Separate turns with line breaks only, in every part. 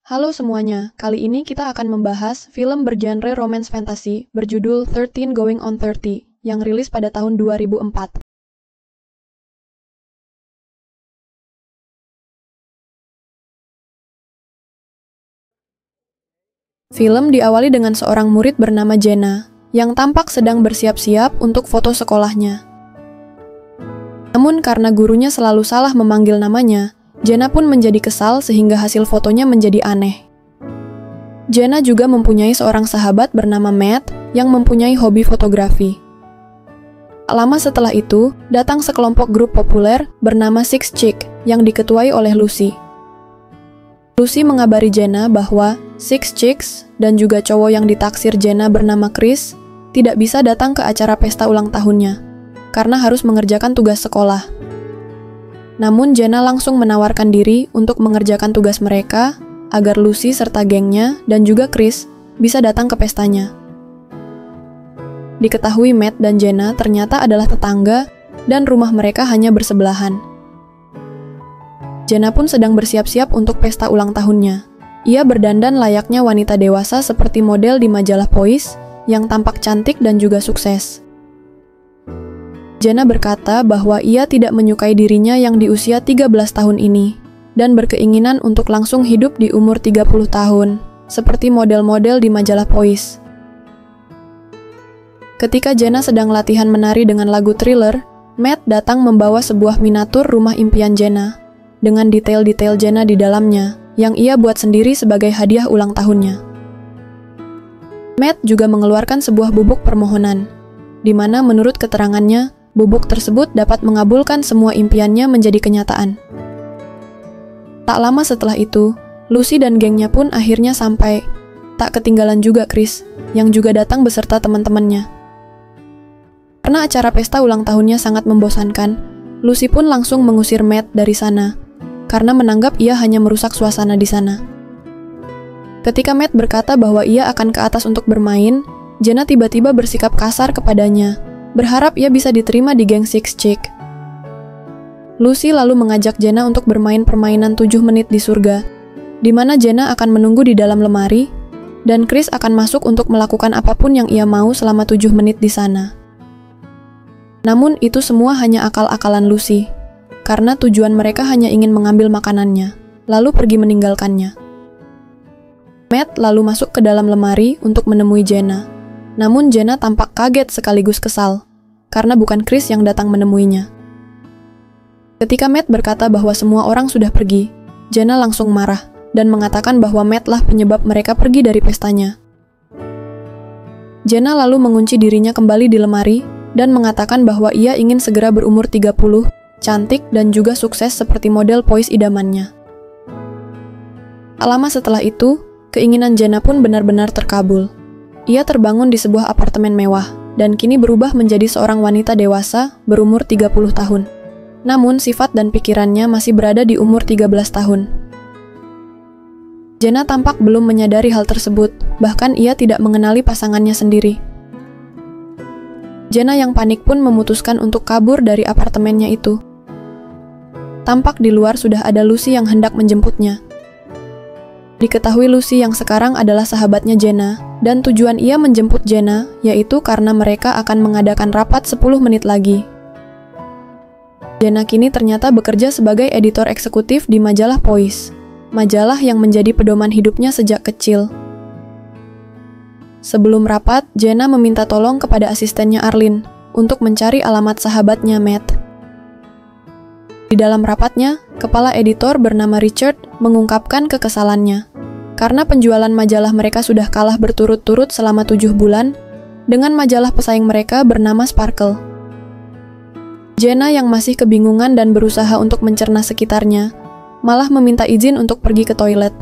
Halo semuanya, kali ini kita akan membahas film bergenre romance fantasy berjudul 13 Going on 30 yang rilis pada tahun 2004. Film diawali dengan seorang murid bernama Jenna yang tampak sedang bersiap-siap untuk foto sekolahnya. Namun karena gurunya selalu salah memanggil namanya, Jenna pun menjadi kesal sehingga hasil fotonya menjadi aneh. Jenna juga mempunyai seorang sahabat bernama Matt yang mempunyai hobi fotografi. Lama setelah itu, datang sekelompok grup populer bernama Six Chick yang diketuai oleh Lucy. Lucy mengabari Jenna bahwa Six Chicks dan juga cowok yang ditaksir Jenna bernama Chris tidak bisa datang ke acara pesta ulang tahunnya karena harus mengerjakan tugas sekolah. Namun Jenna langsung menawarkan diri untuk mengerjakan tugas mereka agar Lucy serta gengnya dan juga Chris bisa datang ke pestanya. Diketahui Matt dan Jenna ternyata adalah tetangga dan rumah mereka hanya bersebelahan. Jenna pun sedang bersiap-siap untuk pesta ulang tahunnya. Ia berdandan layaknya wanita dewasa seperti model di majalah Poise yang tampak cantik dan juga sukses. Jenna berkata bahwa ia tidak menyukai dirinya yang di usia 13 tahun ini dan berkeinginan untuk langsung hidup di umur 30 tahun, seperti model-model di majalah Poise. Ketika Jenna sedang latihan menari dengan lagu Thriller, Matt datang membawa sebuah miniatur rumah impian Jenna dengan detail-detail Jenna di dalamnya yang ia buat sendiri sebagai hadiah ulang tahunnya. Matt juga mengeluarkan sebuah bubuk permohonan, di mana menurut keterangannya, bubuk tersebut dapat mengabulkan semua impiannya menjadi kenyataan. Tak lama setelah itu, Lucy dan gengnya pun akhirnya sampai. Tak ketinggalan juga Chris, yang juga datang beserta teman-temannya. Karena acara pesta ulang tahunnya sangat membosankan, Lucy pun langsung mengusir Matt dari sana, karena menganggap ia hanya merusak suasana di sana. Ketika Matt berkata bahwa ia akan ke atas untuk bermain, Jenna tiba-tiba bersikap kasar kepadanya, berharap ia bisa diterima di geng Six Chick. Lucy lalu mengajak Jenna untuk bermain permainan 7 menit di surga, di mana Jenna akan menunggu di dalam lemari, dan Chris akan masuk untuk melakukan apapun yang ia mau selama 7 menit di sana. Namun itu semua hanya akal-akalan Lucy, karena tujuan mereka hanya ingin mengambil makanannya, lalu pergi meninggalkannya. Matt lalu masuk ke dalam lemari untuk menemui Jenna. Namun Jenna tampak kaget sekaligus kesal, karena bukan Chris yang datang menemuinya. Ketika Matt berkata bahwa semua orang sudah pergi, Jenna langsung marah dan mengatakan bahwa Matt lah penyebab mereka pergi dari pestanya. Jenna lalu mengunci dirinya kembali di lemari dan mengatakan bahwa ia ingin segera berumur 30, cantik dan juga sukses seperti model Poise idamannya. Lama setelah itu, keinginan Jenna pun benar-benar terkabul. Ia terbangun di sebuah apartemen mewah, dan kini berubah menjadi seorang wanita dewasa berumur 30 tahun. Namun sifat dan pikirannya masih berada di umur 13 tahun. Jenna tampak belum menyadari hal tersebut, bahkan ia tidak mengenali pasangannya sendiri. Jenna yang panik pun memutuskan untuk kabur dari apartemennya itu. Tampak di luar sudah ada Lucy yang hendak menjemputnya. Diketahui Lucy yang sekarang adalah sahabatnya Jenna, dan tujuan ia menjemput Jenna yaitu karena mereka akan mengadakan rapat 10 menit lagi. Jenna kini ternyata bekerja sebagai editor eksekutif di majalah Poise, majalah yang menjadi pedoman hidupnya sejak kecil. Sebelum rapat, Jenna meminta tolong kepada asistennya Arlene untuk mencari alamat sahabatnya Matt. Di dalam rapatnya, kepala editor bernama Richard mengungkapkan kekesalannya karena penjualan majalah mereka sudah kalah berturut-turut selama 7 bulan dengan majalah pesaing mereka bernama Sparkle. Jenna yang masih kebingungan dan berusaha untuk mencerna sekitarnya, malah meminta izin untuk pergi ke toilet.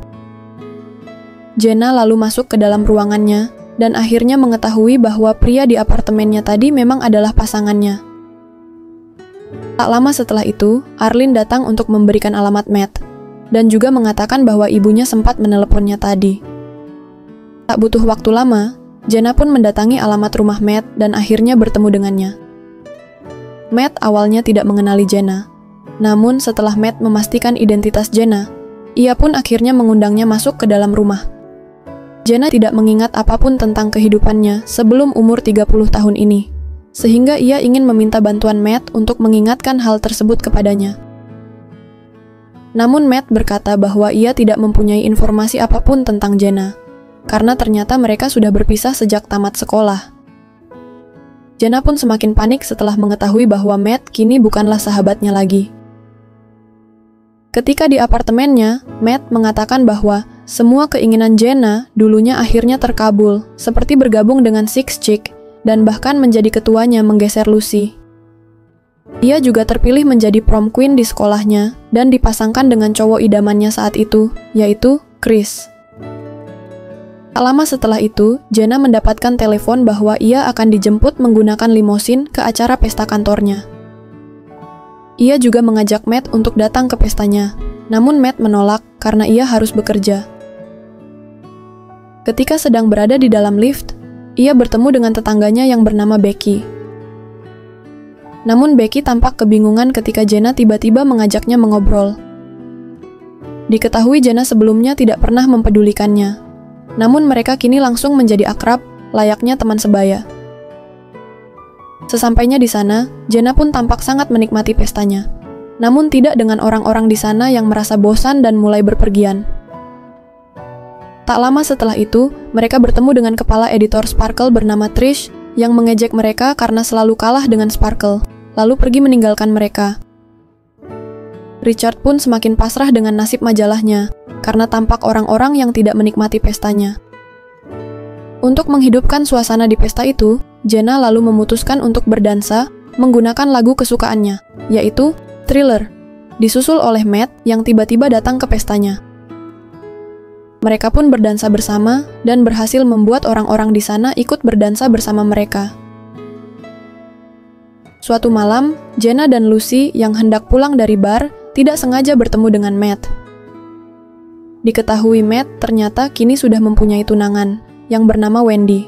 Jenna lalu masuk ke dalam ruangannya dan akhirnya mengetahui bahwa pria di apartemennya tadi memang adalah pasangannya. Tak lama setelah itu, Arlene datang untuk memberikan alamat Matt, dan juga mengatakan bahwa ibunya sempat meneleponnya tadi. Tak butuh waktu lama, Jenna pun mendatangi alamat rumah Matt dan akhirnya bertemu dengannya. Matt awalnya tidak mengenali Jenna, namun setelah Matt memastikan identitas Jenna, ia pun akhirnya mengundangnya masuk ke dalam rumah. Jenna tidak mengingat apapun tentang kehidupannya sebelum umur 30 tahun ini, sehingga ia ingin meminta bantuan Matt untuk mengingatkan hal tersebut kepadanya. Namun Matt berkata bahwa ia tidak mempunyai informasi apapun tentang Jenna, karena ternyata mereka sudah berpisah sejak tamat sekolah. Jenna pun semakin panik setelah mengetahui bahwa Matt kini bukanlah sahabatnya lagi. Ketika di apartemennya, Matt mengatakan bahwa semua keinginan Jenna dulunya akhirnya terkabul, seperti bergabung dengan Six Chick, dan bahkan menjadi ketuanya menggeser Lucy. Ia juga terpilih menjadi prom queen di sekolahnya, dan dipasangkan dengan cowok idamannya saat itu, yaitu Chris. Tak lama setelah itu, Jenna mendapatkan telepon bahwa ia akan dijemput menggunakan limosin ke acara pesta kantornya. Ia juga mengajak Matt untuk datang ke pestanya, namun Matt menolak karena ia harus bekerja. Ketika sedang berada di dalam lift, ia bertemu dengan tetangganya yang bernama Becky. Namun Becky tampak kebingungan ketika Jenna tiba-tiba mengajaknya mengobrol. Diketahui Jenna sebelumnya tidak pernah mempedulikannya, namun mereka kini langsung menjadi akrab, layaknya teman sebaya. Sesampainya di sana, Jenna pun tampak sangat menikmati pestanya, namun tidak dengan orang-orang di sana yang merasa bosan dan mulai berpergian. Tak lama setelah itu, mereka bertemu dengan kepala editor Sparkle bernama Trish yang mengejek mereka karena selalu kalah dengan Sparkle, lalu pergi meninggalkan mereka. Richard pun semakin pasrah dengan nasib majalahnya, karena tampak orang-orang yang tidak menikmati pestanya. Untuk menghidupkan suasana di pesta itu, Jenna lalu memutuskan untuk berdansa menggunakan lagu kesukaannya, yaitu Thriller, disusul oleh Matt yang tiba-tiba datang ke pestanya. Mereka pun berdansa bersama dan berhasil membuat orang-orang di sana ikut berdansa bersama mereka. Suatu malam, Jenna dan Lucy yang hendak pulang dari bar tidak sengaja bertemu dengan Matt. Diketahui Matt ternyata kini sudah mempunyai tunangan yang bernama Wendy.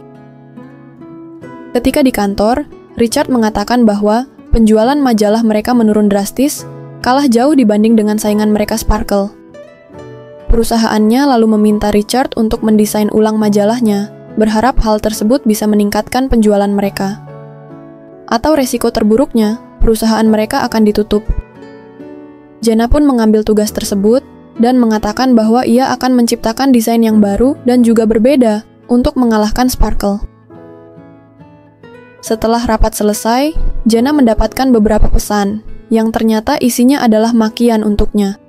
Ketika di kantor, Richard mengatakan bahwa penjualan majalah mereka menurun drastis, kalah jauh dibanding dengan saingan mereka Sparkle. Perusahaannya lalu meminta Richard untuk mendesain ulang majalahnya, berharap hal tersebut bisa meningkatkan penjualan mereka. Atau resiko terburuknya, perusahaan mereka akan ditutup. Jenna pun mengambil tugas tersebut dan mengatakan bahwa ia akan menciptakan desain yang baru dan juga berbeda untuk mengalahkan Sparkle. Setelah rapat selesai, Jenna mendapatkan beberapa pesan yang ternyata isinya adalah makian untuknya.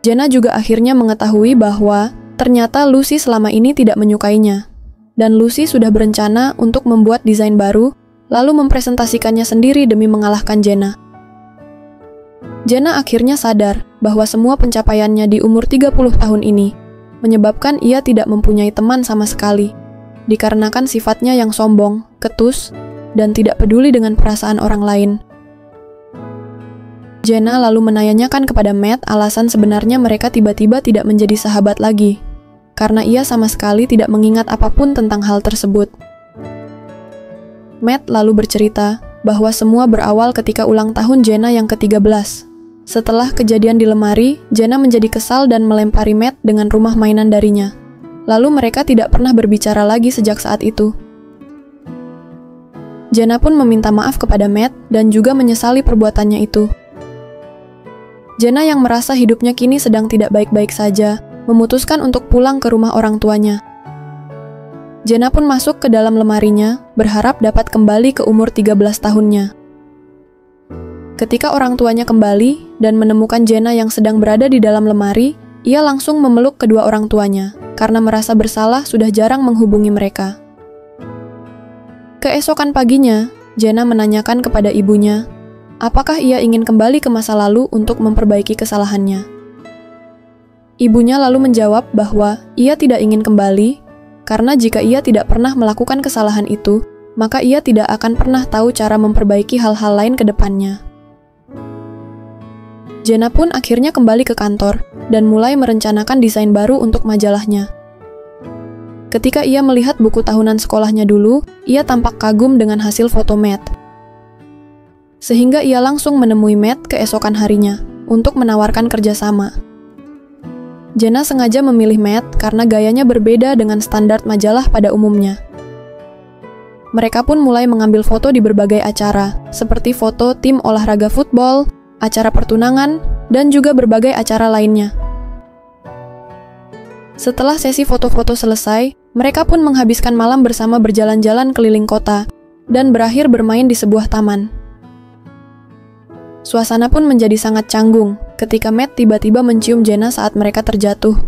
Jenna juga akhirnya mengetahui bahwa ternyata Lucy selama ini tidak menyukainya, dan Lucy sudah berencana untuk membuat desain baru, lalu mempresentasikannya sendiri demi mengalahkan Jenna. Jenna akhirnya sadar bahwa semua pencapaiannya di umur 30 tahun ini menyebabkan ia tidak mempunyai teman sama sekali, dikarenakan sifatnya yang sombong, ketus, dan tidak peduli dengan perasaan orang lain. Jenna lalu menanyakan kepada Matt alasan sebenarnya mereka tiba-tiba tidak menjadi sahabat lagi, karena ia sama sekali tidak mengingat apapun tentang hal tersebut. Matt lalu bercerita bahwa semua berawal ketika ulang tahun Jenna yang ke-13. Setelah kejadian di lemari, Jenna menjadi kesal dan melempari Matt dengan rumah mainan darinya. Lalu mereka tidak pernah berbicara lagi sejak saat itu. Jenna pun meminta maaf kepada Matt dan juga menyesali perbuatannya itu. Jenna yang merasa hidupnya kini sedang tidak baik-baik saja, memutuskan untuk pulang ke rumah orang tuanya. Jenna pun masuk ke dalam lemarinya, berharap dapat kembali ke umur 13 tahunnya. Ketika orang tuanya kembali dan menemukan Jenna yang sedang berada di dalam lemari, ia langsung memeluk kedua orang tuanya, karena merasa bersalah sudah jarang menghubungi mereka. Keesokan paginya, Jenna menanyakan kepada ibunya, apakah ia ingin kembali ke masa lalu untuk memperbaiki kesalahannya. Ibunya lalu menjawab bahwa ia tidak ingin kembali, karena jika ia tidak pernah melakukan kesalahan itu, maka ia tidak akan pernah tahu cara memperbaiki hal-hal lain ke depannya. Jenna pun akhirnya kembali ke kantor dan mulai merencanakan desain baru untuk majalahnya. Ketika ia melihat buku tahunan sekolahnya dulu, ia tampak kagum dengan hasil foto Matt. Sehingga ia langsung menemui Matt keesokan harinya untuk menawarkan kerjasama. Jenna sengaja memilih Matt karena gayanya berbeda dengan standar majalah pada umumnya. Mereka pun mulai mengambil foto di berbagai acara, seperti foto tim olahraga football, acara pertunangan, dan juga berbagai acara lainnya. Setelah sesi foto-foto selesai, mereka pun menghabiskan malam bersama berjalan-jalan keliling kota, dan berakhir bermain di sebuah taman. Suasana pun menjadi sangat canggung ketika Matt tiba-tiba mencium Jenna saat mereka terjatuh.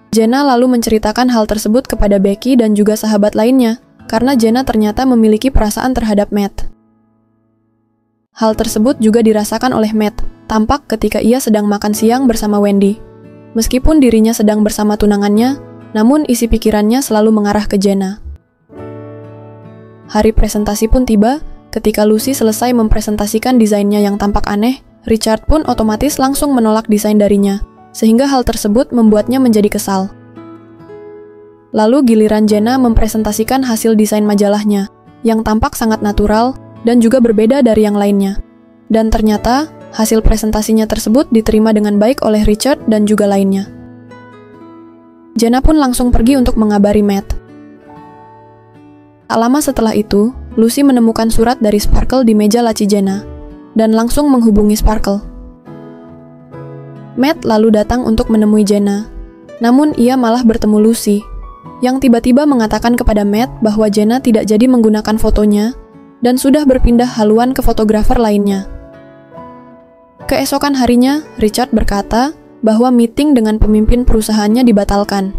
Jenna lalu menceritakan hal tersebut kepada Becky dan juga sahabat lainnya, karena Jenna ternyata memiliki perasaan terhadap Matt. Hal tersebut juga dirasakan oleh Matt, tampak ketika ia sedang makan siang bersama Wendy. Meskipun dirinya sedang bersama tunangannya, namun isi pikirannya selalu mengarah ke Jenna. Hari presentasi pun tiba. Ketika Lucy selesai mempresentasikan desainnya yang tampak aneh, Richard pun otomatis langsung menolak desain darinya, sehingga hal tersebut membuatnya menjadi kesal. Lalu giliran Jenna mempresentasikan hasil desain majalahnya, yang tampak sangat natural dan juga berbeda dari yang lainnya. Dan ternyata, hasil presentasinya tersebut diterima dengan baik oleh Richard dan juga lainnya. Jenna pun langsung pergi untuk mengabari Matt. Tak lama setelah itu, Lucy menemukan surat dari Sparkle di meja laci Jenna, dan langsung menghubungi Sparkle. Matt lalu datang untuk menemui Jenna, namun ia malah bertemu Lucy, yang tiba-tiba mengatakan kepada Matt bahwa Jenna tidak jadi menggunakan fotonya, dan sudah berpindah haluan ke fotografer lainnya. Keesokan harinya, Richard berkata bahwa meeting dengan pemimpin perusahaannya dibatalkan,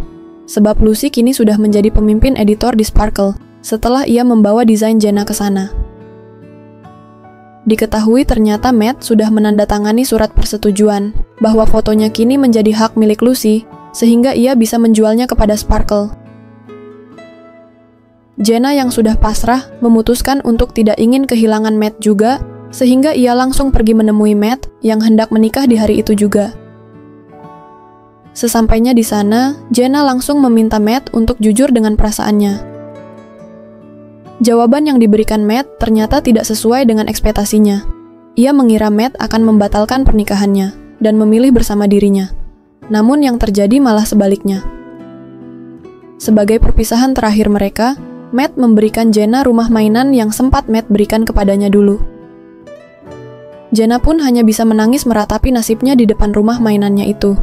sebab Lucy kini sudah menjadi pemimpin editor di Sparkle, setelah ia membawa desain Jenna ke sana. Diketahui ternyata Matt sudah menandatangani surat persetujuan bahwa fotonya kini menjadi hak milik Lucy, sehingga ia bisa menjualnya kepada Sparkle. Jenna yang sudah pasrah memutuskan untuk tidak ingin kehilangan Matt juga, sehingga ia langsung pergi menemui Matt yang hendak menikah di hari itu juga. Sesampainya di sana, Jenna langsung meminta Matt untuk jujur dengan perasaannya. Jawaban yang diberikan Matt ternyata tidak sesuai dengan ekspektasinya. Ia mengira Matt akan membatalkan pernikahannya dan memilih bersama dirinya. Namun yang terjadi malah sebaliknya. Sebagai perpisahan terakhir mereka, Matt memberikan Jenna rumah mainan yang sempat Matt berikan kepadanya dulu. Jenna pun hanya bisa menangis meratapi nasibnya di depan rumah mainannya itu.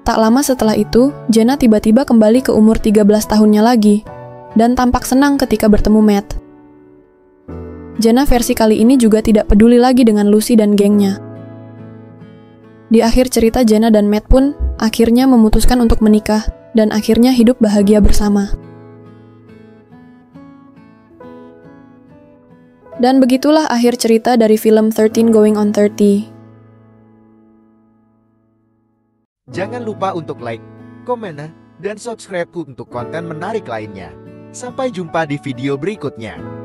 Tak lama setelah itu, Jenna tiba-tiba kembali ke umur 13 tahunnya lagi, dan tampak senang ketika bertemu Matt. Jenna versi kali ini juga tidak peduli lagi dengan Lucy dan gengnya. Di akhir cerita, Jenna dan Matt pun akhirnya memutuskan untuk menikah, dan akhirnya hidup bahagia bersama. Dan begitulah akhir cerita dari film 13 Going on 30.
Jangan lupa untuk like, komen, dan subscribe untuk konten menarik lainnya. Sampai jumpa di video berikutnya.